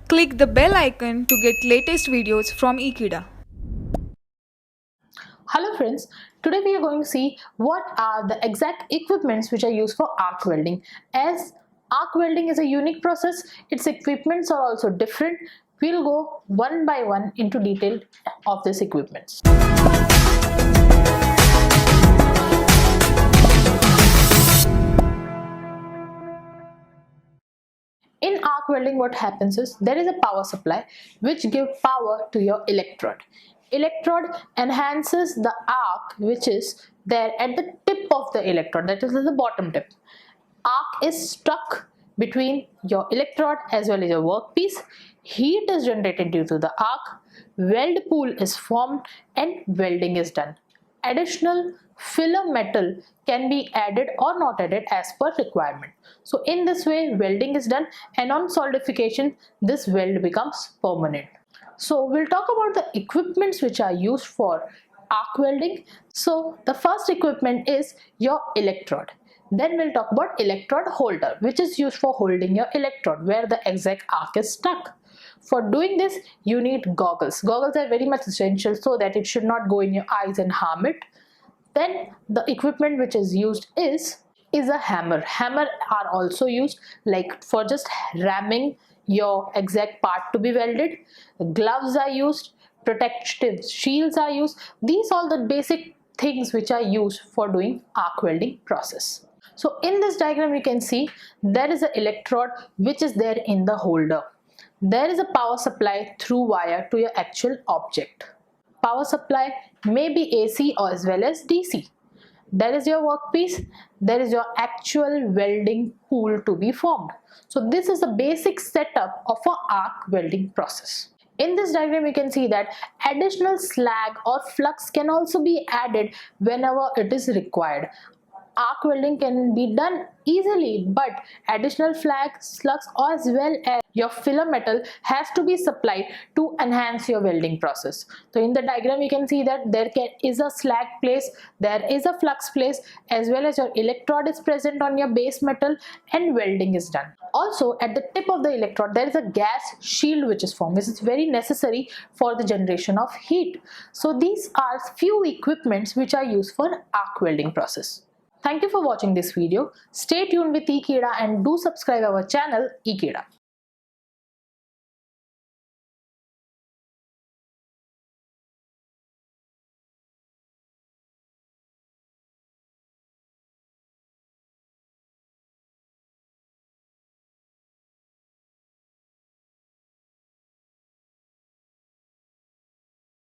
Click the bell icon to get latest videos from Ekeeda. Hello friends, today we are going to see what are the exact equipments which are used for arc welding. As arc welding is a unique process, its equipments are also different. We'll go one by one into detail of these equipments. In arc welding, what happens is there is a power supply which gives power to your electrode. Electrode enhances the arc which is there at the tip of the electrode, that is at the bottom tip. Arc is stuck between your electrode as well as your workpiece. Heat is generated due to the arc, weld pool is formed and welding is done. Additional filler metal can be added or not added as per requirement. So in this way welding is done, and on solidification this weld becomes permanent. So we'll talk about the equipments which are used for arc welding. So the first equipment is your electrode. Then we'll talk about electrode holder, which is used for holding your electrode where the exact arc is stuck. For doing this you need goggles. Goggles are very much essential so that it should not go in your eyes and harm it. Then the equipment which is used is a hammer. Hammer are also used like for just ramming your exact part to be welded. Gloves are used, protective shields are used. These are all the basic things which are used for doing arc welding process. So in this diagram you can see there is an electrode which is there in the holder. There is a power supply through wire to your actual object. Power supply may be AC or as well as DC. There is your workpiece, there is your actual welding pool to be formed. So this is the basic setup of an arc welding process. In this diagram you can see that additional slag or flux can also be added whenever it is required. Arc welding can be done easily, but additional flux as well as your filler metal has to be supplied to enhance your welding process. So in the diagram you can see that there is a slag place, there is a flux place, as well as your electrode is present on your base metal and welding is done. Also at the tip of the electrode there is a gas shield which is formed. This is very necessary for the generation of heat. So these are few equipments which are used for arc welding process. Thank you for watching this video. Stay tuned with Ekeeda and do subscribe our channel Ekeeda.